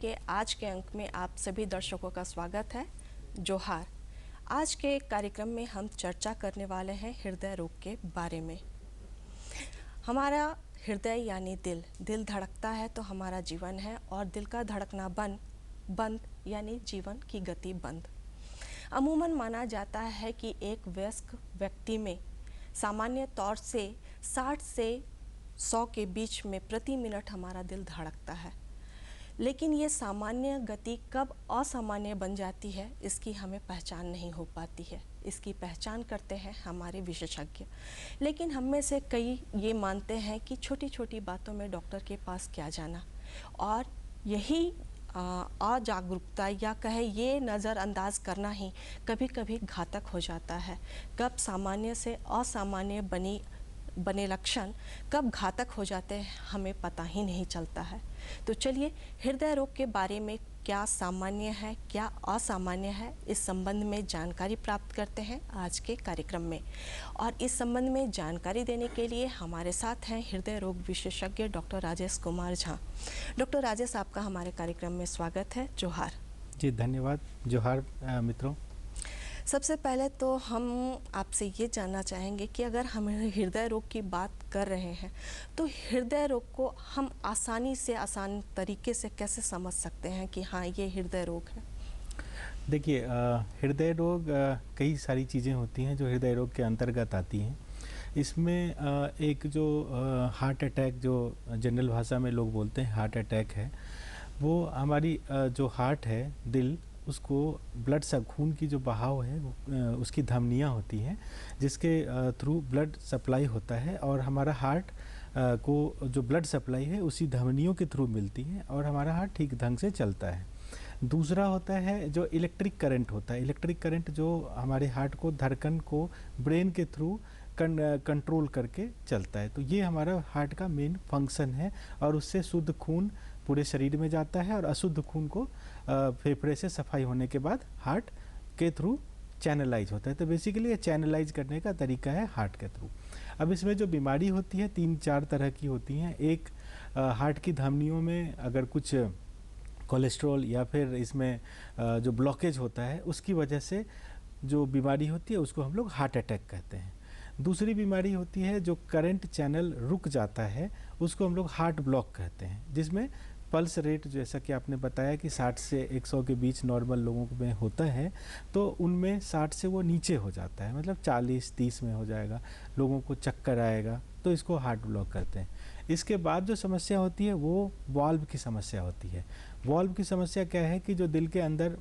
के आज के अंक में आप सभी दर्शकों का स्वागत है। जोहार। आज के कार्यक्रम में हम चर्चा करने वाले हैं हृदय रोग के बारे में। हमारा हृदय यानी दिल धड़कता है तो हमारा जीवन है, और दिल का धड़कना बंद यानी जीवन की गति बंद। अमूमन माना जाता है कि एक वयस्क व्यक्ति में सामान्य तौर से 60 से 100 के बीच में प्रति मिनट हमारा दिल धड़कता है, लेकिन ये सामान्य गति कब असामान्य बन जाती है इसकी हमें पहचान नहीं हो पाती है। इसकी पहचान करते हैं हमारे विशेषज्ञ, लेकिन हम में से कई ये मानते हैं कि छोटी छोटी बातों में डॉक्टर के पास क्या जाना, और यही अजागरूकता या कहे ये नज़रअंदाज करना ही कभी कभी घातक हो जाता है। कब सामान्य से असामान्य बने लक्षण कब घातक हो जाते हैं हमें पता ही नहीं चलता है। तो चलिए हृदय रोग के बारे में क्या सामान्य है क्या असामान्य है, इस संबंध में जानकारी प्राप्त करते हैं आज के कार्यक्रम में। और इस संबंध में जानकारी देने के लिए हमारे साथ हैं हृदय रोग विशेषज्ञ डॉक्टर राजेश कुमार झा। डॉक्टर राजेश, आपका हमारे कार्यक्रम में स्वागत है। जोहार जी। धन्यवाद। जोहार मित्रों। सबसे पहले तो हम आपसे ये जानना चाहेंगे कि अगर हम हृदय रोग की बात कर रहे हैं तो हृदय रोग को हम आसान तरीके से कैसे समझ सकते हैं कि हाँ ये हृदय रोग है। देखिए, हृदय रोग कई सारी चीज़ें होती हैं जो हृदय रोग के अंतर्गत आती हैं। इसमें एक जो हार्ट अटैक, जो जनरल भाषा में लोग बोलते हैं हार्ट अटैक है, वो हमारी जो हार्ट है, दिल, उसको ब्लड खून की जो बहाव है उसकी धमनियाँ होती हैं जिसके थ्रू ब्लड सप्लाई होता है, और हमारा हार्ट को जो ब्लड सप्लाई है उसी धमनियों के थ्रू मिलती है और हमारा हार्ट ठीक ढंग से चलता है। दूसरा होता है जो इलेक्ट्रिक करंट होता है। इलेक्ट्रिक करंट जो हमारे हार्ट को, धड़कन को ब्रेन के थ्रू कंट्रोल करके चलता है। तो ये हमारा हार्ट का मेन फंक्शन है, और उससे शुद्ध खून पूरे शरीर में जाता है और अशुद्ध खून को फेफड़े से सफाई होने के बाद हार्ट के थ्रू चैनलाइज होता है। तो बेसिकली ये चैनलाइज करने का तरीका है हार्ट के थ्रू। अब इसमें जो बीमारी होती है 3-4 तरह की होती हैं। एक, हार्ट की धमनियों में अगर कुछ कोलेस्ट्रॉल या फिर इसमें जो ब्लॉकेज होता है उसकी वजह से जो बीमारी होती है उसको हम लोग हार्ट अटैक कहते हैं। दूसरी बीमारी होती है जो करंट चैनल रुक जाता है, उसको हम लोग हार्ट ब्लॉक कहते हैं, जिसमें पल्स रेट, जैसा कि आपने बताया कि 60 से 100 के बीच नॉर्मल लोगों में होता है, तो उनमें 60 से वो नीचे हो जाता है, मतलब 40-30 में हो जाएगा, लोगों को चक्कर आएगा, तो इसको हार्ट ब्लॉक करते हैं। इसके बाद जो समस्या होती है वो वाल्व की समस्या होती है। वाल्व की समस्या क्या है कि जो दिल के अंदर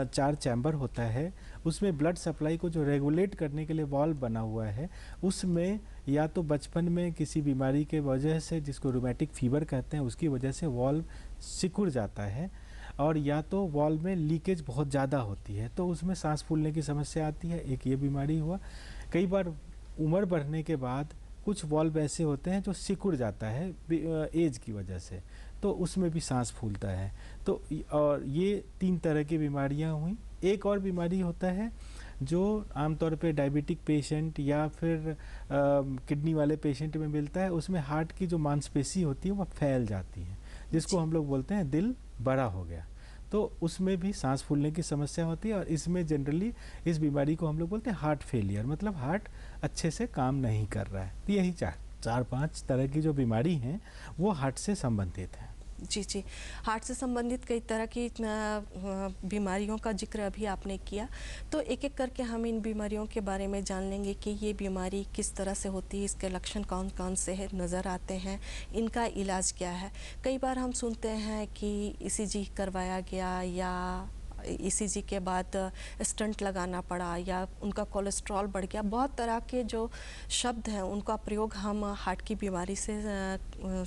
4 चैम्बर होता है, उसमें ब्लड सप्लाई को जो रेगुलेट करने के लिए वाल्व बना हुआ है, उसमें या तो बचपन में किसी बीमारी के वजह से, जिसको रूमेटिक फीवर कहते हैं, उसकी वजह से वाल्व सिकुड़ जाता है, और या तो वाल्व में लीकेज बहुत ज़्यादा होती है तो उसमें सांस फूलने की समस्या आती है। एक ये बीमारी हुआ। कई बार उम्र बढ़ने के बाद कुछ वाल्व ऐसे होते हैं जो सिकुड़ जाता है एज की वजह से, तो उसमें भी सांस फूलता है। तो और ये 3 तरह की बीमारियां हुई। एक और बीमारी होता है जो आमतौर पे डायबिटिक पेशेंट या फिर किडनी वाले पेशेंट में मिलता है। उसमें हार्ट की जो मांसपेशी होती है वो फैल जाती है, जिसको हम लोग बोलते हैं दिल बड़ा हो गया। तो उसमें भी सांस फूलने की समस्या होती है, और इसमें जनरली इस बीमारी को हम लोग बोलते हैं हार्ट फेलियर, मतलब हार्ट अच्छे से काम नहीं कर रहा है। तो यही 4-5 तरह की जो बीमारी हैं वो हार्ट से संबंधित हैं। जी, हार्ट से संबंधित कई तरह की बीमारियों का जिक्र अभी आपने किया, तो एक एक करके हम इन बीमारियों के बारे में जान लेंगे कि ये बीमारी किस तरह से होती है, इसके लक्षण कौन कौन से है नज़र आते हैं, इनका इलाज क्या है। कई बार हम सुनते हैं कि ईसीजी करवाया गया, या ईसीजी के बाद स्टंट लगाना पड़ा, या उनका कोलेस्ट्रॉल बढ़ गया। बहुत तरह के जो शब्द हैं उनका प्रयोग हम हार्ट की बीमारी से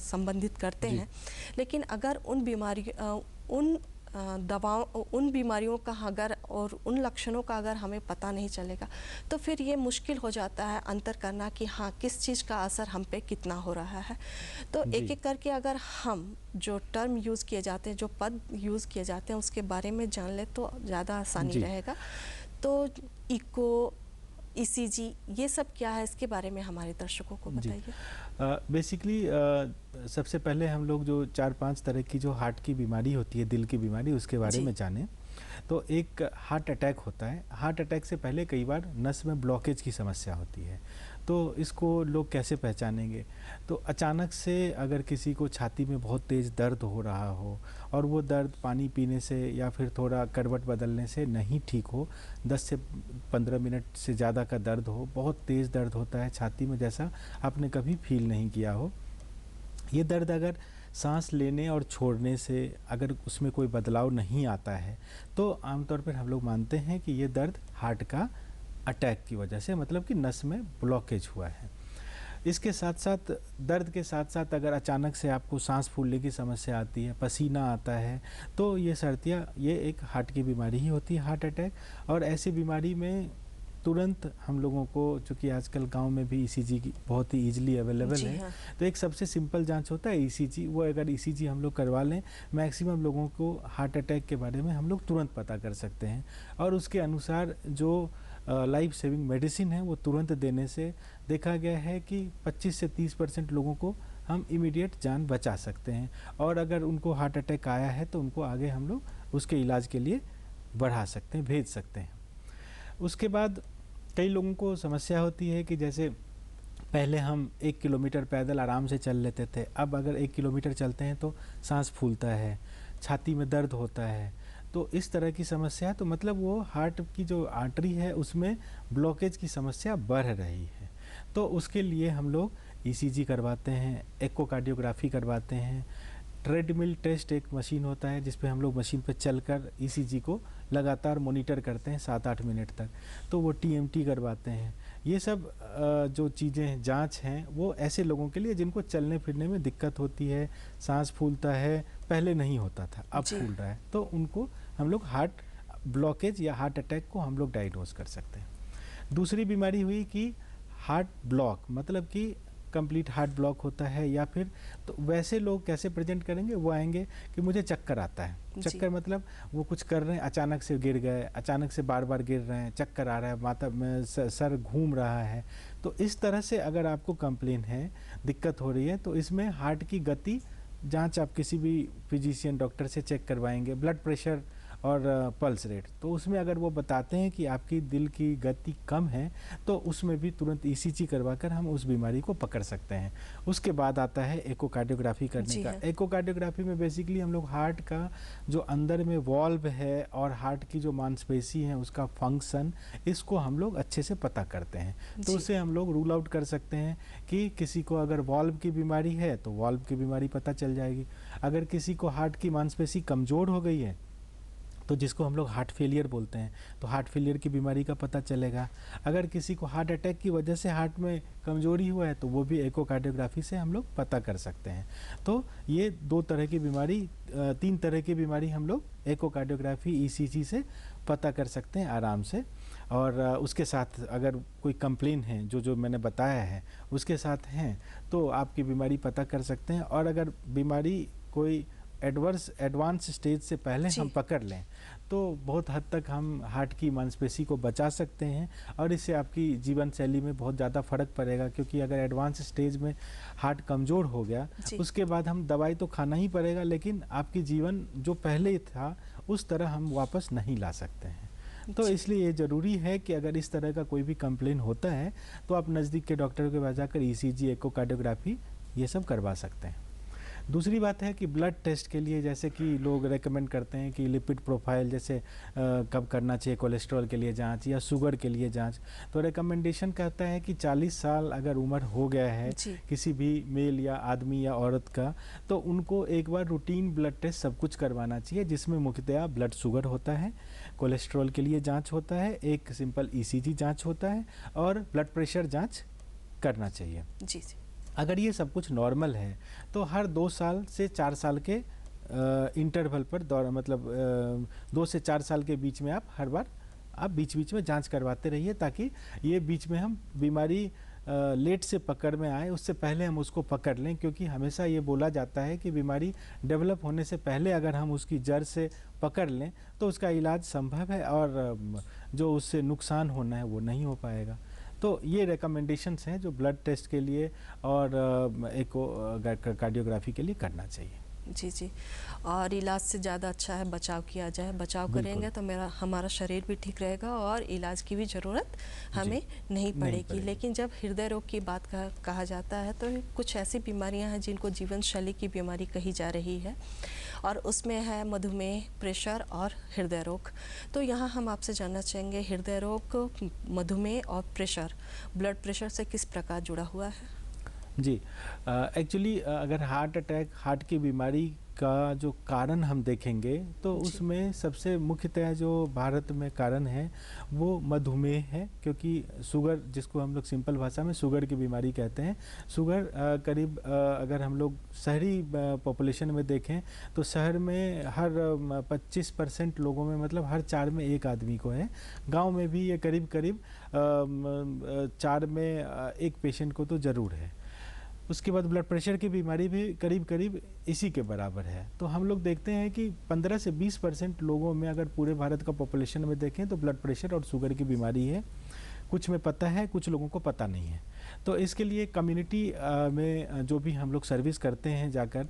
संबंधित करते हैं, लेकिन अगर उन बीमारियों का अगर और उन लक्षणों का अगर हमें पता नहीं चलेगा तो फिर ये मुश्किल हो जाता है अंतर करना कि हाँ किस चीज़ का असर हम पे कितना हो रहा है। तो एक एक करके अगर हम जो टर्म यूज़ किए जाते हैं, जो पद यूज़ किए जाते हैं, उसके बारे में जान ले तो ज़्यादा आसानी रहेगा। तो इको, ईसीजी, ये सब क्या है, इसके बारे में हमारे दर्शकों को बताइए। बेसिकली सबसे पहले हम लोग जो 4-5 तरह की जो हार्ट की बीमारी होती है, दिल की बीमारी, उसके बारे जी। में जानें। तो एक हार्ट अटैक होता है। हार्ट अटैक से पहले कई बार नस में ब्लॉकेज की समस्या होती है। तो इसको लोग कैसे पहचानेंगे? तो अचानक से अगर किसी को छाती में बहुत तेज़ दर्द हो रहा हो और वो दर्द पानी पीने से या फिर थोड़ा करवट बदलने से नहीं ठीक हो, 10 से 15 मिनट से ज़्यादा का दर्द हो, बहुत तेज़ दर्द होता है छाती में जैसा आपने कभी फ़ील नहीं किया हो, ये दर्द अगर सांस लेने और छोड़ने से अगर उसमें कोई बदलाव नहीं आता है, तो आमतौर पर हम लोग मानते हैं कि ये दर्द हार्ट का अटैक की वजह से, मतलब कि नस में ब्लॉकेज हुआ है। इसके साथ साथ, दर्द के साथ साथ अगर अचानक से आपको सांस फूलने की समस्या आती है, पसीना आता है, तो ये एक हार्ट की बीमारी ही होती है, हार्ट अटैक। और ऐसी बीमारी में तुरंत हम लोगों को, चूँकि आजकल गांव में भी ईसीजी की बहुत ही ईजिली अवेलेबल जी है, हाँ। तो एक सबसे सिंपल जांच होता है ईसीजी। वो अगर ईसीजी हम लोग करवा लें, मैक्सिमम लोगों को हार्ट अटैक के बारे में हम लोग तुरंत पता कर सकते हैं। और उसके अनुसार जो लाइफ सेविंग मेडिसिन है वो तुरंत देने से देखा गया है कि 25 से 30% लोगों को हम इमीडिएट जान बचा सकते हैं। और अगर उनको हार्ट अटैक आया है तो उनको आगे हम लोग उसके इलाज के लिए बढ़ा सकते हैं, भेज सकते हैं। उसके बाद कई लोगों को समस्या होती है कि जैसे पहले हम 1 किलोमीटर पैदल आराम से चल लेते थे, अब अगर 1 किलोमीटर चलते हैं तो सांस फूलता है, छाती में दर्द होता है। तो इस तरह की समस्या, तो मतलब वो हार्ट की जो आर्टरी है उसमें ब्लॉकेज की समस्या बढ़ रही है। तो उसके लिए हम लोग ईसीजी करवाते हैं, एकोकार्डियोग्राफी करवाते हैं। ट्रेडमिल टेस्ट एक मशीन होता है जिस पे हम लोग मशीन पे चलकर ईसीजी को लगातार मॉनिटर करते हैं 7-8 मिनट तक, तो वो टीएमटी करवाते हैं। ये सब जो चीज़ें जांच हैं वो ऐसे लोगों के लिए जिनको चलने फिरने में दिक्कत होती है, सांस फूलता है, पहले नहीं होता था अब जी। फूल रहा है, तो उनको हम लोग हार्ट ब्लॉकेज या हार्ट अटैक को हम लोग डायग्नोज कर सकते हैं। दूसरी बीमारी हुई कि हार्ट ब्लॉक, मतलब कि कंप्लीट हार्ट ब्लॉक होता है, या फिर तो वैसे लोग कैसे प्रेजेंट करेंगे? वो आएंगे कि मुझे चक्कर आता है। जी। चक्कर मतलब वो कुछ कर रहे हैं, अचानक से गिर गए, अचानक से बार बार गिर रहे हैं, चक्कर आ रहा है, माथा में सर घूम रहा है। तो इस तरह से अगर आपको कंप्लेन है, दिक्कत हो रही है, तो इसमें हार्ट की गति जांच आप किसी भी फिजिशियन डॉक्टर से चेक करवाएंगे, ब्लड प्रेशर और पल्स रेट। तो उसमें अगर वो बताते हैं कि आपकी दिल की गति कम है, तो उसमें भी तुरंत ईसीजी करवाकर हम उस बीमारी को पकड़ सकते हैं। उसके बाद आता है एकोकार्डियोग्राफी करने जी का। हाँ। एकोकार्डियोग्राफी में बेसिकली हम लोग हार्ट का जो अंदर में वॉल्व है और हार्ट की जो मांसपेशी है उसका फंक्शन, इसको हम लोग अच्छे से पता करते हैं। तो जी। उससे हम लोग रूल आउट कर सकते हैं कि किसी को अगर वॉल्व की बीमारी है तो वॉल्व की बीमारी पता चल जाएगी। अगर किसी को हार्ट की मांसपेशी कमज़ोर हो गई है, तो जिसको हम लोग हार्ट फेलियर बोलते हैं, तो हार्ट फेलियर की बीमारी का पता चलेगा। अगर किसी को हार्ट अटैक की वजह से हार्ट में कमजोरी हुआ है, तो वो भी एकोकार्डियोग्राफी से हम लोग पता कर सकते हैं। तो ये 2 तरह की बीमारी, 3 तरह की बीमारी हम लोग एकोकार्डियोग्राफी ईसीजी से पता कर सकते हैं आराम से। और उसके साथ अगर कोई कंप्लेन है, जो मैंने बताया है उसके साथ हैं, तो आपकी बीमारी पता कर सकते हैं। और अगर बीमारी कोई एडवांस स्टेज से पहले जी। हम पकड़ लें, तो बहुत हद तक हम हार्ट की मांसपेशी को बचा सकते हैं। और इससे आपकी जीवन शैली में बहुत ज़्यादा फ़र्क पड़ेगा, क्योंकि अगर एडवांस स्टेज में हार्ट कमज़ोर हो गया, जी। उसके बाद हम दवाई तो खाना ही पड़ेगा, लेकिन आपकी जीवन जो पहले था उस तरह हम वापस नहीं ला सकते हैं। तो जी। इसलिए ये ज़रूरी है कि अगर इस तरह का कोई भी कंप्लेन होता है, तो आप नज़दीक के डॉक्टर के पास जाकर ईसीजी, एकोकार्डियोग्राफी ये सब करवा सकते हैं। दूसरी बात है कि ब्लड टेस्ट के लिए, जैसे कि लोग रेकमेंड करते हैं कि लिपिड प्रोफाइल जैसे कब करना चाहिए, कोलेस्ट्रॉल के लिए जांच या शुगर के लिए जांच, तो रिकमेंडेशन कहता है कि 40 साल अगर उम्र हो गया है जी। किसी भी मेल या आदमी या औरत का, तो उनको एक बार रूटीन ब्लड टेस्ट सब कुछ करवाना चाहिए, जिसमें मुख्यतः ब्लड शुगर होता है, कोलेस्ट्रॉल के लिए जाँच होता है, एक सिंपल ईसीजी जाँच होता है, और ब्लड प्रेशर जाँच करना चाहिए। जी। जी। अगर ये सब कुछ नॉर्मल है, तो हर 2 साल से 4 साल के इंटरवल पर मतलब 2 से 4 साल के बीच में आप हर बार आप बीच में जांच करवाते रहिए, ताकि ये बीच में हम बीमारी लेट से पकड़ में आए, उससे पहले हम उसको पकड़ लें। क्योंकि हमेशा ये बोला जाता है कि बीमारी डेवलप होने से पहले अगर हम उसकी जड़ से पकड़ लें तो उसका इलाज संभव है, और जो उससे नुकसान होना है वो नहीं हो पाएगा। तो ये रिकमेंडेशंस हैं जो ब्लड टेस्ट के लिए और एको कार्डियोग्राफी के लिए करना चाहिए। जी जी। और इलाज से ज़्यादा अच्छा है बचाव किया जाए, बचाव करेंगे तो हमारा शरीर भी ठीक रहेगा और इलाज की भी ज़रूरत हमें नहीं पड़ेगी। लेकिन जब हृदय रोग की बात कहा जाता है तो कुछ ऐसी बीमारियां हैं जिनको जीवन शैली की बीमारी कही जा रही है, और उसमें है मधुमेह, प्रेशर और हृदय रोग। तो यहाँ हम आपसे जानना चाहेंगे, हृदय रोग, मधुमेह और प्रेशर, ब्लड प्रेशर से किस प्रकार जुड़ा हुआ है? जी, एक्चुअली अगर हार्ट अटैक, हार्ट की बीमारी का जो कारण हम देखेंगे तो उसमें सबसे मुख्यतः जो भारत में कारण है वो मधुमेह है, क्योंकि शुगर, जिसको हम लोग सिंपल भाषा में शुगर की बीमारी कहते हैं, शुगर करीब अगर हम लोग शहरी पॉपुलेशन में देखें तो शहर में हर 25% लोगों में, मतलब हर 4 में 1 आदमी को है। गांव में भी ये करीब 4 में 1 पेशेंट को तो ज़रूर है। उसके बाद ब्लड प्रेशर की बीमारी भी करीब इसी के बराबर है। तो हम लोग देखते हैं कि 15 से 20% लोगों में, अगर पूरे भारत का पॉपुलेशन में देखें तो ब्लड प्रेशर और शुगर की बीमारी है। कुछ में पता है, कुछ लोगों को पता नहीं है। तो इसके लिए कम्युनिटी में जो भी हम लोग सर्विस करते हैं, जाकर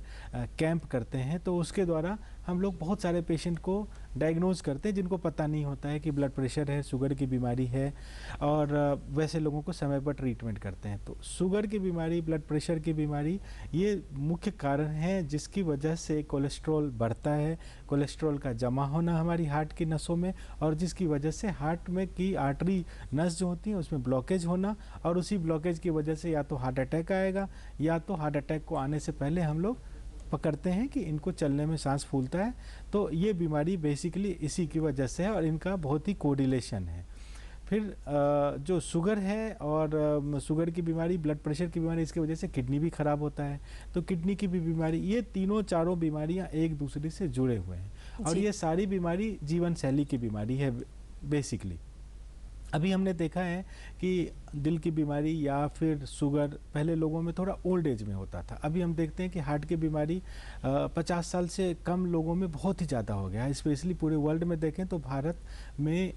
कैंप करते हैं, तो उसके द्वारा हम लोग बहुत सारे पेशेंट को डायग्नोज करते हैं जिनको पता नहीं होता है कि ब्लड प्रेशर है, शुगर की बीमारी है, और वैसे लोगों को समय पर ट्रीटमेंट करते हैं। तो शुगर की बीमारी, ब्लड प्रेशर की बीमारी, ये मुख्य कारण है जिसकी वजह से कोलेस्ट्रॉल बढ़ता है, कोलेस्ट्रॉल का जमा होना हमारी हार्ट की नसों में, और जिसकी वजह से हार्ट में की आर्टरी नस जो होती है उसमें ब्लॉकेज होना, और उसी ब्लॉकेज की वजह से या तो हार्ट अटैक आएगा, या तो हार्ट अटैक को आने से पहले हम लोग पकड़ते हैं कि इनको चलने में सांस फूलता है। तो ये बीमारी बेसिकली इसी की वजह से है और इनका बहुत ही कोरिलेशन है। फिर जो शुगर है और शुगर की बीमारी, ब्लड प्रेशर की बीमारी, इसकी वजह से किडनी भी खराब होता है। तो किडनी की भी बीमारी, ये चारों बीमारियां एक दूसरे से जुड़े हुए हैं, और ये सारी बीमारी जीवन शैली की बीमारी है बेसिकली। अभी हमने देखा है कि दिल की बीमारी या फिर शुगर पहले लोगों में थोड़ा ओल्ड एज में होता था। अभी हम देखते हैं कि हार्ट की बीमारी 50 साल से कम लोगों में बहुत ही ज़्यादा हो गया है। स्पेशली पूरे वर्ल्ड में देखें तो भारत में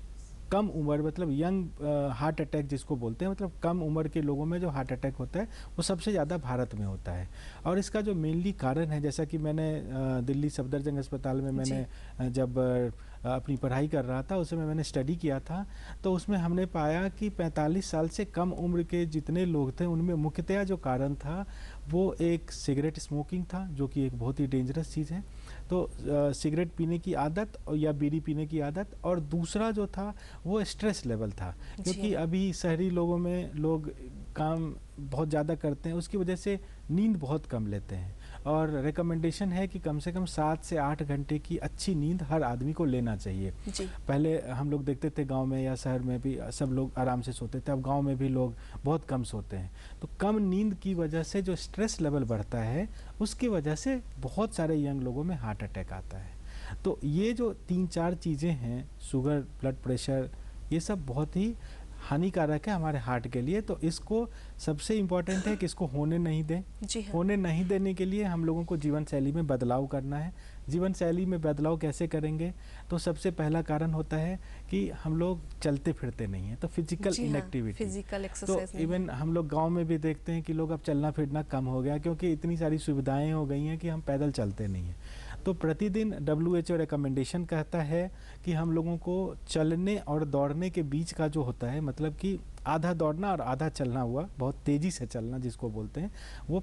कम उम्र, मतलब यंग हार्ट अटैक जिसको बोलते हैं, मतलब कम उम्र के लोगों में जो हार्ट अटैक होता है वो सबसे ज़्यादा भारत में होता है। और इसका जो मेनली कारण है, जैसा कि मैंने दिल्ली सफदरजंग अस्पताल में मैंने जब अपनी पढ़ाई कर रहा था उस समय मैंने स्टडी किया था, तो उसमें हमने पाया कि 45 साल से कम उम्र के जितने लोग थे उनमें मुख्यतया जो कारण था वो एक सिगरेट स्मोकिंग था, जो कि एक बहुत ही डेंजरस चीज़ है। तो सिगरेट पीने की आदत या बीड़ी पीने की आदत, और दूसरा जो था वो स्ट्रेस लेवल था, क्योंकि अभी शहरी लोगों में लोग काम बहुत ज़्यादा करते हैं, उसकी वजह से नींद बहुत कम लेते हैं। और रिकमेंडेशन है कि कम से कम 7 से 8 घंटे की अच्छी नींद हर आदमी को लेना चाहिए। पहले हम लोग देखते थे गांव में या शहर में भी सब लोग आराम से सोते थे, अब गांव में भी लोग बहुत कम सोते हैं। तो कम नींद की वजह से जो स्ट्रेस लेवल बढ़ता है, उसकी वजह से बहुत सारे यंग लोगों में हार्ट अटैक आता है। तो ये जो 3-4 चीज़ें हैं, शुगर, ब्लड प्रेशर, ये सब बहुत ही हानिकारक है हमारे हार्ट के लिए। तो इसको सबसे इम्पॉर्टेंट है कि इसको होने नहीं दें। होने नहीं देने के लिए हम लोगों को जीवन शैली में बदलाव करना है। जीवन शैली में बदलाव कैसे करेंगे? तो सबसे पहला कारण होता है कि हम लोग चलते फिरते नहीं हैं, तो फिजिकल इनएक्टिविटी, फिजिकल एक्सरसाइज। तो इवन हम लोग गांव में भी देखते हैं कि लोग अब चलना फिरना कम हो गया, क्योंकि इतनी सारी सुविधाएं हो गई हैं कि हम पैदल चलते नहीं हैं। तो प्रतिदिन WHO रिकमेंडेशन कहता है कि हम लोगों को चलने और दौड़ने के बीच का जो होता है, मतलब कि आधा दौड़ना और आधा चलना हुआ, बहुत तेज़ी से चलना जिसको बोलते हैं, वो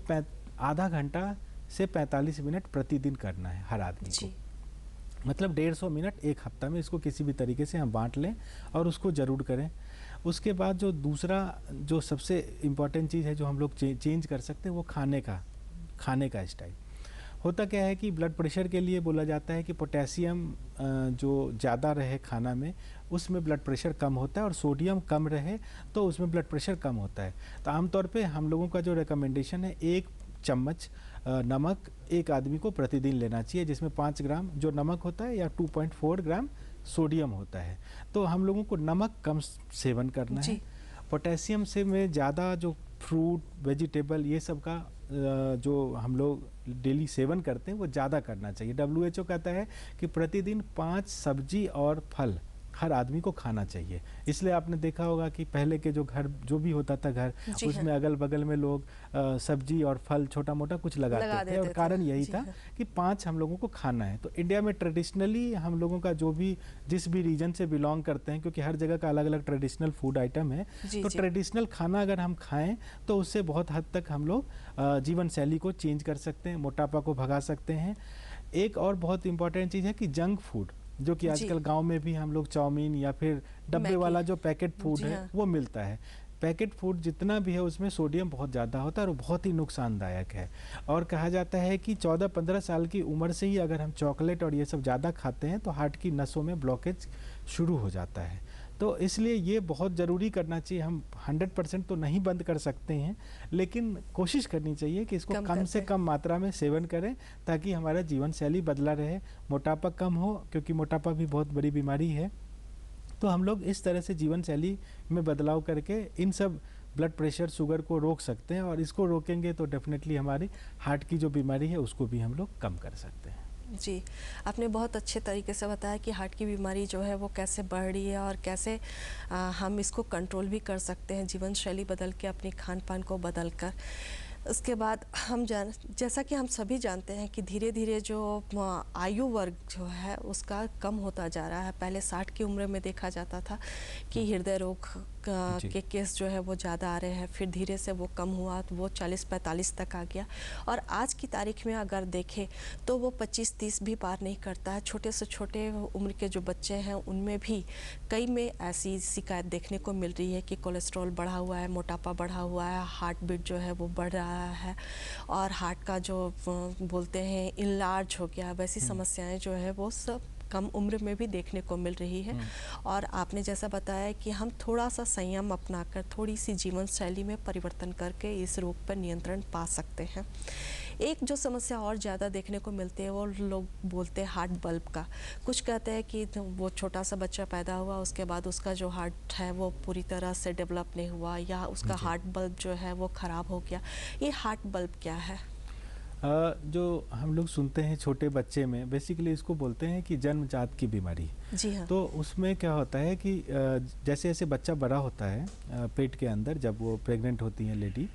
आधा घंटा से 45 मिनट प्रतिदिन करना है हर आदमी को। मतलब 150 मिनट एक हफ्ता में, इसको किसी भी तरीके से हम बांट लें और उसको ज़रूर करें। उसके बाद जो दूसरा, जो सबसे इम्पॉर्टेंट चीज़ है जो हम लोग चेंज कर सकते हैं, वो खाने का स्टाइल। होता क्या है कि ब्लड प्रेशर के लिए बोला जाता है कि पोटेशियम जो ज़्यादा रहे खाना में, उसमें ब्लड प्रेशर कम होता है, और सोडियम कम रहे तो उसमें ब्लड प्रेशर कम होता है। तो आमतौर पे हम लोगों का जो रिकमेंडेशन है, 1 चम्मच नमक एक आदमी को प्रतिदिन लेना चाहिए, जिसमें 5 ग्राम जो नमक होता है या 2.4 ग्राम सोडियम होता है। तो हम लोगों को नमक कम सेवन करना है। पोटेशियम से में ज़्यादा जो फ्रूट, वेजिटेबल, ये सब का जो हम लोग डेली सेवन करते हैं वो ज़्यादा करना चाहिए। WHO कहता है कि प्रतिदिन 5 सब्जी और फल हर आदमी को खाना चाहिए। इसलिए आपने देखा होगा कि पहले के जो घर जो भी होता था घर, जी उसमें हाँ, अगल बगल में लोग सब्जी और फल छोटा मोटा कुछ लगा लगाते थे, और देते थे। कारण यही जी था हाँ, कि 5 हम लोगों को खाना है। तो इंडिया में ट्रेडिशनली हम लोगों का जो भी जिस भी रीजन से बिलोंग करते हैं, क्योंकि हर जगह का अलग अलग ट्रेडिशनल फूड आइटम है, जी तो जी ट्रेडिशनल खाना अगर हम खाएं तो उससे बहुत हद तक हम लोग जीवन शैली को चेंज कर सकते हैं, मोटापा को भगा सकते हैं। एक और बहुत इंपॉर्टेंट चीज़ है कि जंक फूड, जो कि जी, आजकल गांव में भी हम लोग चाउमीन या फिर डब्बे मैगी, वाला जो पैकेट फूड जी है हाँ, वो मिलता है। पैकेट फूड जितना भी है उसमें सोडियम बहुत ज़्यादा होता है और वो बहुत ही नुकसानदायक है। और कहा जाता है कि 14-15 साल की उम्र से ही अगर हम चॉकलेट और ये सब ज़्यादा खाते हैं तो हार्ट की नसों में ब्लॉकेज शुरू हो जाता है। तो इसलिए ये बहुत ज़रूरी करना चाहिए। हम 100% तो नहीं बंद कर सकते हैं, लेकिन कोशिश करनी चाहिए कि इसको कम कम से करते। कम मात्रा में सेवन करें, ताकि हमारा जीवन शैली बदला रहे, मोटापा कम हो, क्योंकि मोटापा भी बहुत बड़ी बीमारी है। तो हम लोग इस तरह से जीवन शैली में बदलाव करके इन सब ब्लड प्रेशर, शुगर को रोक सकते हैं, और इसको रोकेंगे तो डेफिनेटली हमारी हार्ट की जो बीमारी है उसको भी हम लोग कम कर सकते हैं। जी, आपने बहुत अच्छे तरीके से बताया कि हार्ट की बीमारी जो है वो कैसे बढ़ रही है और कैसे हम इसको कंट्रोल भी कर सकते हैं जीवन शैली बदल के, अपनी खान पान को बदल कर। उसके बाद जैसा कि हम सभी जानते हैं कि धीरे धीरे जो आयु वर्ग जो है उसका कम होता जा रहा है। पहले 60 की उम्र में देखा जाता था कि हृदय रोग जी। के केस जो है वो ज़्यादा आ रहे हैं, फिर धीरे से वो कम हुआ तो वो 40-45 तक आ गया, और आज की तारीख में अगर देखें तो वो 25-30 भी पार नहीं करता है। छोटे से छोटे उम्र के जो बच्चे हैं उनमें भी कई में ऐसी शिकायत देखने को मिल रही है कि कोलेस्ट्रॉल बढ़ा हुआ है, मोटापा बढ़ा हुआ है, हार्ट बीट जो है वो बढ़ रहा है, और हार्ट का जो बोलते हैं इनलार्ज हो गया, वैसी समस्याएं जो है वो सब कम उम्र में भी देखने को मिल रही है। और आपने जैसा बताया कि हम थोड़ा सा संयम अपनाकर, थोड़ी सी जीवन शैली में परिवर्तन करके इस रोग पर नियंत्रण पा सकते हैं। एक जो समस्या और ज़्यादा देखने को मिलती है वो लोग बोलते हैं हार्ट बल्ब का। कुछ कहते हैं कि वो छोटा सा बच्चा पैदा हुआ उसके बाद उसका जो हार्ट है वो पूरी तरह से डेवलप नहीं हुआ, या उसका जी। हार्ट बल्ब जो है वो ख़राब हो गया। ये हार्ट बल्ब क्या है? जो हम लोग सुनते हैं छोटे बच्चे में, बेसिकली इसको बोलते हैं कि जन्मजात की बीमारी। जी हाँ, तो उसमें क्या होता है कि जैसे जैसे बच्चा बड़ा होता है पेट के अंदर, जब वो प्रेग्नेंट होती है लेडी,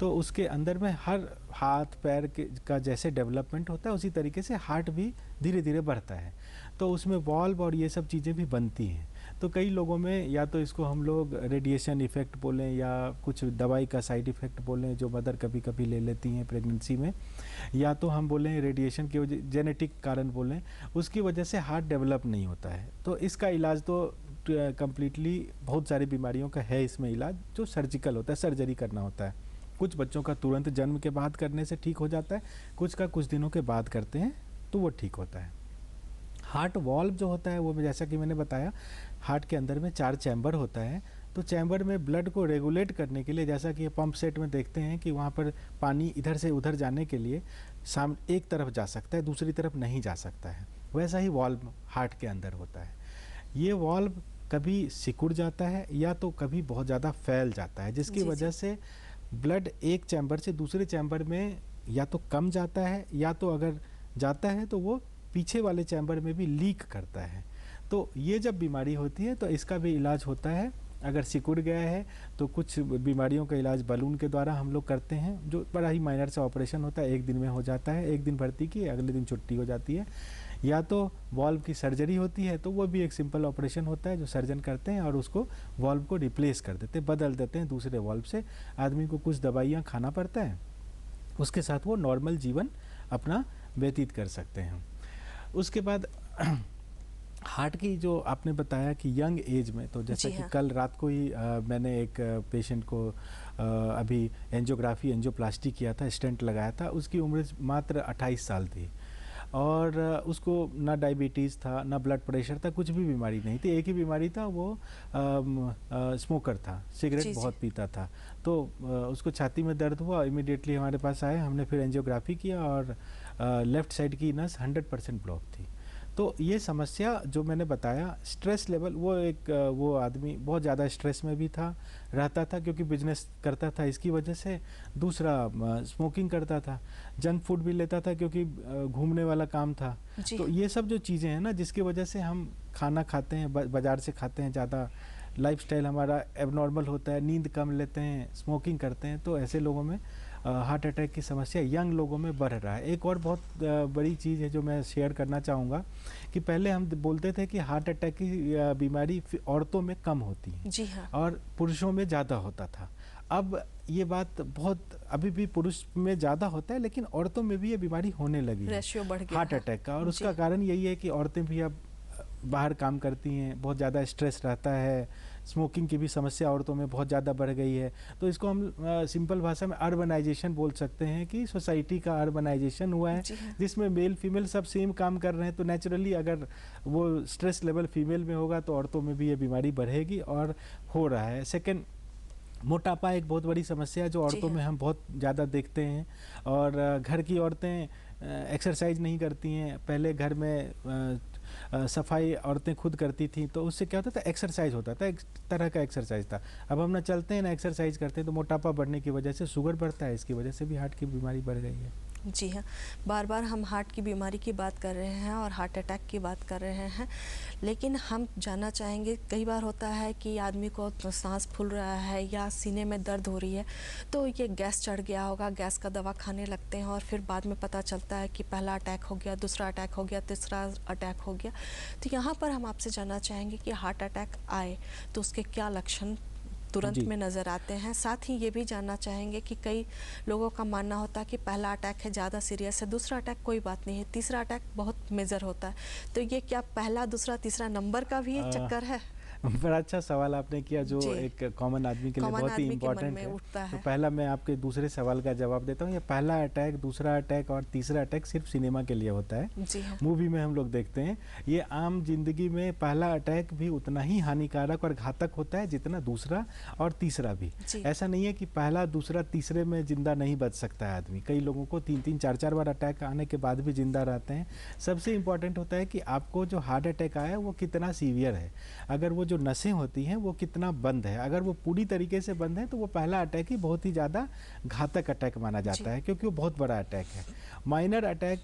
तो उसके अंदर में हर हाथ पैर का जैसे डेवलपमेंट होता है उसी तरीके से हार्ट भी धीरे धीरे बढ़ता है। तो उसमें वॉल्व और ये सब चीज़ें भी बनती हैं। तो कई लोगों में या तो इसको हम लोग रेडिएशन इफ़ेक्ट बोलें या कुछ दवाई का साइड इफ़ेक्ट बोलें जो मदर कभी कभी ले लेती हैं प्रेगनेंसी में, या तो हम बोलें रेडिएशन की वजह, जेनेटिक कारण बोलें, उसकी वजह से हार्ट डेवलप नहीं होता है। तो इसका इलाज तो कम्प्लीटली बहुत सारी बीमारियों का है इसमें इलाज, जो सर्जिकल होता है, सर्जरी करना होता है। कुछ बच्चों का तुरंत जन्म के बाद करने से ठीक हो जाता है, कुछ का कुछ दिनों के बाद करते हैं तो वो ठीक होता है। हार्ट वॉल्व जो होता है वो जैसा कि मैंने बताया, हार्ट के अंदर में 4 चैम्बर होता है। तो चैम्बर में ब्लड को रेगुलेट करने के लिए, जैसा कि पंप सेट में देखते हैं कि वहाँ पर पानी इधर से उधर जाने के लिए एक तरफ जा सकता है, दूसरी तरफ नहीं जा सकता है, वैसा ही वॉल्व हार्ट के अंदर होता है। ये वॉल्व कभी सिकुड़ जाता है या तो कभी बहुत ज़्यादा फैल जाता है, जिसकी जी वजह जी, से ब्लड एक चैम्बर से दूसरे चैम्बर में या तो कम जाता है, या तो अगर जाता है तो वो पीछे वाले चैम्बर में भी लीक करता है। तो ये जब बीमारी होती है तो इसका भी इलाज होता है। अगर सिकुड़ गया है तो कुछ बीमारियों का इलाज बलून के द्वारा हम लोग करते हैं, जो बड़ा ही माइनर सा ऑपरेशन होता है, 1 दिन में हो जाता है, 1 दिन भर्ती की, अगले दिन छुट्टी हो जाती है। या तो वॉल्व की सर्जरी होती है, तो वो भी एक सिंपल ऑपरेशन होता है जो सर्जन करते हैं और उसको वॉल्व को रिप्लेस कर देते हैं, बदल देते हैं दूसरे वॉल्व से। आदमी को कुछ दवाइयाँ खाना पड़ता है, उसके साथ वो नॉर्मल जीवन अपना व्यतीत कर सकते हैं। उसके बाद हार्ट की जो आपने बताया कि यंग एज में, तो जैसा जी कि हाँ, कल रात को ही मैंने एक पेशेंट को अभी एंजियोग्राफी एंजियोप्लास्टी किया था, स्टेंट लगाया था, उसकी उम्र मात्र 28 साल थी, और उसको ना डायबिटीज़ था, ना ब्लड प्रेशर था, कुछ भी बीमारी नहीं थी। एक ही बीमारी था, वो स्मोकर था, सिगरेट जी जी, बहुत पीता था। तो उसको छाती में दर्द हुआ, इमीडिएटली हमारे पास आया, हमने फिर एंजियोग्राफी किया और लेफ़्ट साइड की नस 100% ब्लॉक थी। तो ये समस्या जो मैंने बताया, स्ट्रेस लेवल, वो आदमी बहुत ज़्यादा स्ट्रेस में भी था, रहता था, क्योंकि बिजनेस करता था इसकी वजह से। दूसरा स्मोकिंग करता था, जंक फूड भी लेता था क्योंकि घूमने वाला काम था। जी तो हाँ, ये सब जो चीज़ें हैं ना, जिसकी वजह से हम खाना खाते हैं बाज़ार से खाते हैं ज़्यादा, लाइफस्टाइल हमारा एबनॉर्मल होता है, नींद कम लेते हैं, स्मोकिंग करते हैं, तो ऐसे लोगों में हार्ट अटैक की समस्या यंग लोगों में बढ़ रहा है। एक और बहुत बड़ी चीज़ है जो मैं शेयर करना चाहूँगा कि पहले हम बोलते थे कि हार्ट अटैक की बीमारी औरतों में कम होती है, जी हाँ, और पुरुषों में ज़्यादा होता था। अब ये बात बहुत, अभी भी पुरुष में ज़्यादा होता है, लेकिन औरतों में भी ये बीमारी होने लगी है, रेशियो बढ़ गया हार्ट है। अटैक का। और जी। उसका कारण यही है कि औरतें भी अब बाहर काम करती हैं, बहुत ज़्यादा स्ट्रेस रहता है, स्मोकिंग की भी समस्या औरतों में बहुत ज़्यादा बढ़ गई है। तो इसको हम सिंपल भाषा में अर्बनाइजेशन बोल सकते हैं कि सोसाइटी का अर्बनाइजेशन हुआ है, जी हाँ। जिसमें मेल फीमेल सब सेम काम कर रहे हैं। तो नेचुरली अगर वो स्ट्रेस लेवल फीमेल में होगा तो औरतों में भी ये बीमारी बढ़ेगी, और हो रहा है। सेकेंड, मोटापा एक बहुत बड़ी समस्या है जो जी औरतों हाँ। में हम बहुत ज़्यादा देखते हैं। और घर की औरतें एक्सरसाइज नहीं करती हैं। पहले घर में सफाई औरतें खुद करती थी, तो उससे क्या होता था, एक्सरसाइज होता था, एक तरह का एक्सरसाइज था। अब हम ना चलते हैं ना एक्सरसाइज करते हैं, तो मोटापा बढ़ने की वजह से शुगर बढ़ता है, इसकी वजह से भी हार्ट की बीमारी बढ़ गई है। जी हाँ, बार बार हम हार्ट की बीमारी की बात कर रहे हैं और हार्ट अटैक की बात कर रहे हैं, लेकिन हम जानना चाहेंगे, कई बार होता है कि आदमी को सांस फूल रहा है या सीने में दर्द हो रही है, तो ये गैस चढ़ गया होगा, गैस का दवा खाने लगते हैं और फिर बाद में पता चलता है कि पहला अटैक हो गया, दूसरा अटैक हो गया, तीसरा अटैक हो गया। तो यहाँ पर हम आपसे जानना चाहेंगे कि हार्ट अटैक आए तो उसके क्या लक्षण तुरंत जी। में नज़र आते हैं। साथ ही ये भी जानना चाहेंगे कि कई लोगों का मानना होता है कि पहला अटैक है ज़्यादा सीरियस है, दूसरा अटैक कोई बात नहीं है, तीसरा अटैक बहुत मेजर होता है। तो ये क्या पहला दूसरा तीसरा नंबर का भी एक चक्कर है? बड़ा अच्छा सवाल आपने किया, जो जी। एक कॉमन आदमी के लिए कॉमन बहुत ही आदमी के मन इम्पोर्टेंट में है। उठता तो है। पहला मैं आपके दूसरे सवाल का जवाब देता हूँ। ये पहला अटैक, दूसरा अटैक और तीसरा अटैक सिर्फ सिनेमा के लिए होता है, जी हाँ। मूवी में हम लोग देखते हैं। ये आम जिंदगी में पहला अटैक भी उतना ही हानिकारक और घातक होता है जितना दूसरा और तीसरा भी। जी। ऐसा नहीं है कि पहला दूसरा तीसरे में जिंदा नहीं बच सकता है आदमी। कई लोगों को 3-3 4-4 बार अटैक आने के बाद भी जिंदा रहते हैं। सबसे इम्पोर्टेंट होता है कि आपको जो हार्ट अटैक आया है वो कितना सीवियर है, अगर वो जो नसें होती हैं वो कितना बंद है। अगर वो पूरी तरीके से बंद है तो वो पहला अटैक ही बहुत ही ज़्यादा घातक अटैक माना जाता है, क्योंकि वो बहुत बड़ा अटैक है। माइनर अटैक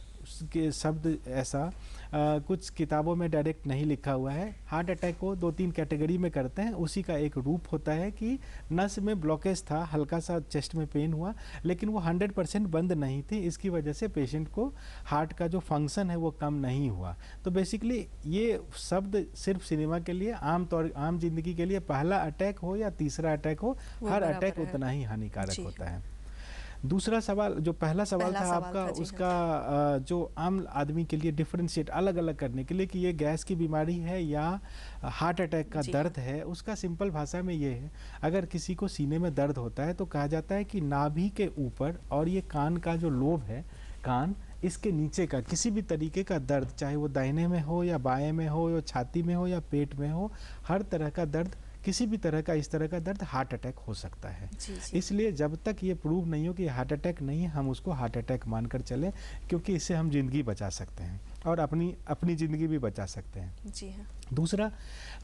के शब्द ऐसा कुछ किताबों में डायरेक्ट नहीं लिखा हुआ है। हार्ट अटैक को 2-3 कैटेगरी में करते हैं। उसी का एक रूप होता है कि नस में ब्लॉकेज था, हल्का सा चेस्ट में पेन हुआ, लेकिन वो 100% बंद नहीं थी। इसकी वजह से पेशेंट को हार्ट का जो फंक्शन है वो कम नहीं हुआ। तो बेसिकली ये शब्द सिर्फ सिनेमा के लिए, आम जिंदगी के लिए पहला अटैक हो या तीसरा अटैक हो, हर अटैक उतना ही हानिकारक होता है। दूसरा सवाल, जो पहला सवाल था आपका, उसका जो आम आदमी के लिए डिफरेंशिएट अलग अलग करने के लिए कि ये गैस की बीमारी है या हार्ट अटैक का दर्द है, उसका सिंपल भाषा में ये है। अगर किसी को सीने में दर्द होता है तो कहा जाता है कि नाभि के ऊपर और ये कान का जो लोब है, कान, इसके नीचे का किसी भी तरीके का दर्द, चाहे वो दाहिने में हो या बाएं में हो या छाती में हो या पेट में हो, हर तरह का दर्द, किसी भी तरह का इस तरह का दर्द हार्ट अटैक हो सकता है। इसलिए जब तक ये प्रूव नहीं हो कि हार्ट अटैक नहीं है, हम उसको हार्ट अटैक मानकर चलें, क्योंकि इससे हम ज़िंदगी बचा सकते हैं और अपनी ज़िंदगी भी बचा सकते हैं। जी हाँ। दूसरा,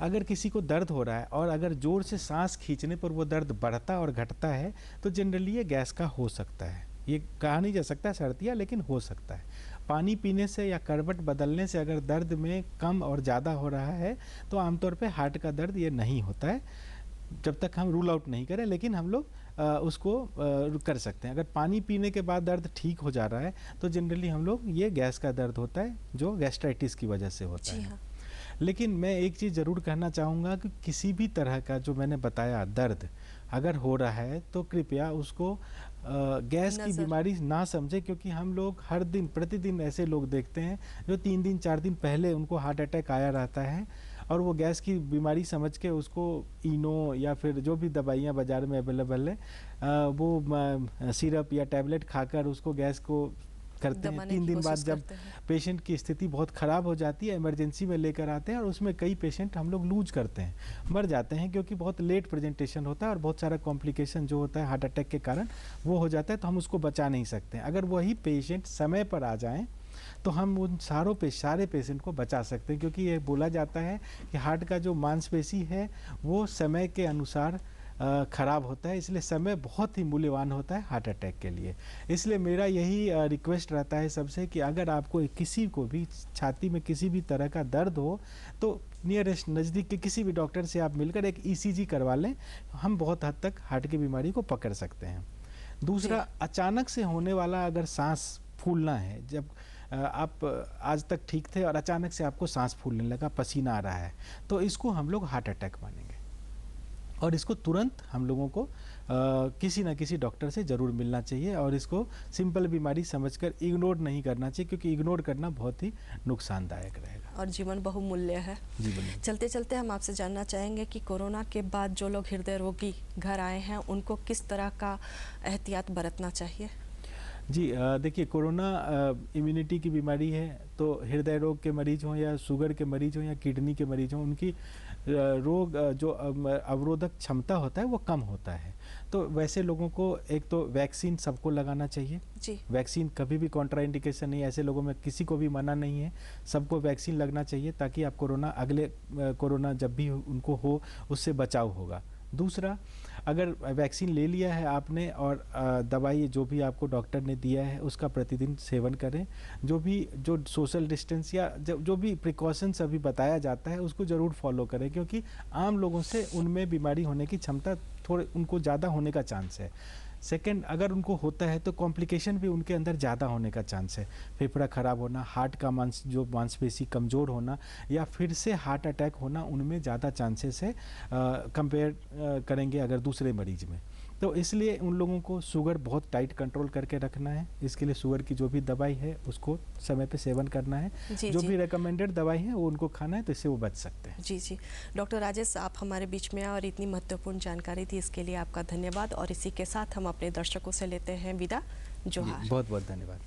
अगर किसी को दर्द हो रहा है और अगर ज़ोर से सांस खींचने पर वो दर्द बढ़ता और घटता है तो जनरली ये गैस का हो सकता है। ये कहा नहीं जा सकता सर्दियाँ, लेकिन हो सकता है। पानी पीने से या करवट बदलने से अगर दर्द में कम और ज़्यादा हो रहा है तो आमतौर पे हार्ट का दर्द ये नहीं होता है, जब तक हम रूल आउट नहीं करें, लेकिन हम लोग उसको कर सकते हैं। अगर पानी पीने के बाद दर्द ठीक हो जा रहा है तो जनरली हम लोग, ये गैस का दर्द होता है जो गैस्ट्राइटिस की वजह से होता है। लेकिन मैं एक चीज़ ज़रूर कहना चाहूँगा कि किसी भी तरह का जो मैंने बताया दर्द अगर हो रहा है तो कृपया उसको गैस की बीमारी ना समझे, क्योंकि हम लोग हर दिन प्रतिदिन ऐसे लोग देखते हैं जो 3 दिन 4 दिन पहले उनको हार्ट अटैक आया रहता है और वो गैस की बीमारी समझ के उसको इनो या फिर जो भी दवाइयाँ बाज़ार में अवेलेबल है वो सिरप या टैबलेट खाकर उसको गैस को करते हैं। 3 दिन बाद जब पेशेंट की स्थिति बहुत ख़राब हो जाती है, इमरजेंसी में लेकर आते हैं और उसमें कई पेशेंट हम लोग लूज करते हैं, मर जाते हैं, क्योंकि बहुत लेट प्रेजेंटेशन होता है और बहुत सारा कॉम्प्लिकेशन जो होता है हार्ट अटैक के कारण वो हो जाता है, तो हम उसको बचा नहीं सकते। अगर वही पेशेंट समय पर आ जाएँ तो हम उन सारे पेशेंट को बचा सकते हैं, क्योंकि ये बोला जाता है कि हार्ट का जो मांसपेशी है वो समय के अनुसार ख़राब होता है, इसलिए समय बहुत ही मूल्यवान होता है हार्ट अटैक के लिए। इसलिए मेरा यही रिक्वेस्ट रहता है सबसे कि अगर आपको किसी को भी छाती में किसी भी तरह का दर्द हो तो नियरेस्ट नज़दीक के किसी भी डॉक्टर से आप मिलकर एक ईसीजी करवा लें। हम बहुत हद तक हार्ट की बीमारी को पकड़ सकते हैं। दूसरा, अचानक से होने वाला अगर सांस फूलना है, जब आप आज तक ठीक थे और अचानक से आपको सांस फूलने लगा, पसीना आ रहा है, तो इसको हम लोग हार्ट अटैक मानेंगे और इसको तुरंत हम लोगों को किसी ना किसी डॉक्टर से ज़रूर मिलना चाहिए और इसको सिंपल बीमारी समझकर इग्नोर नहीं करना चाहिए, क्योंकि इग्नोर करना बहुत ही नुकसानदायक रहेगा और जीवन बहुमूल्य है। जी बोलिए। चलते चलते हम आपसे जानना चाहेंगे कि कोरोना के बाद जो लोग हृदय रोगी घर आए हैं उनको किस तरह का एहतियात बरतना चाहिए? जी देखिए, कोरोना इम्यूनिटी की बीमारी है, तो हृदय रोग के मरीज हों या शुगर के मरीज हों या किडनी के मरीज हों, उनकी रोग जो अवरोधक क्षमता होता है वो कम होता है। तो वैसे लोगों को एक तो वैक्सीन सबको लगाना चाहिए जी। वैक्सीन कभी भी कॉन्ट्राइंडिकेशन नहीं, ऐसे लोगों में किसी को भी मना नहीं है, सबको वैक्सीन लगना चाहिए ताकि आप अगले कोरोना जब भी उनको हो उससे बचाव होगा। दूसरा, अगर वैक्सीन ले लिया है आपने और दवाई जो भी आपको डॉक्टर ने दिया है उसका प्रतिदिन सेवन करें। जो सोशल डिस्टेंस या जो भी प्रिकॉशंस अभी बताया जाता है उसको ज़रूर फॉलो करें, क्योंकि आम लोगों से उनमें बीमारी होने की क्षमता थोड़े उनको ज़्यादा होने का चांस है। सेकंड, अगर उनको होता है तो कॉम्प्लिकेशन भी उनके अंदर ज़्यादा होने का चांस है, फेफड़ा ख़राब होना, हार्ट का मांसपेशी कमज़ोर होना या फिर से हार्ट अटैक होना, उनमें ज़्यादा चांसेस है कंपेयर करेंगे अगर दूसरे मरीज में। तो इसलिए उन लोगों को शुगर बहुत टाइट कंट्रोल करके रखना है। इसके लिए शुगर की जो भी दवाई है उसको समय पे सेवन करना है, जो भी रिकमेंडेड दवाई है वो उनको खाना है, तो इससे वो बच सकते हैं। जी जी। डॉक्टर राजेश, आप हमारे बीच में आए और इतनी महत्वपूर्ण जानकारी दी, इसके लिए आपका धन्यवाद। और इसी के साथ हम अपने दर्शकों से लेते हैं विदा। जोहार। बहुत बहुत धन्यवाद।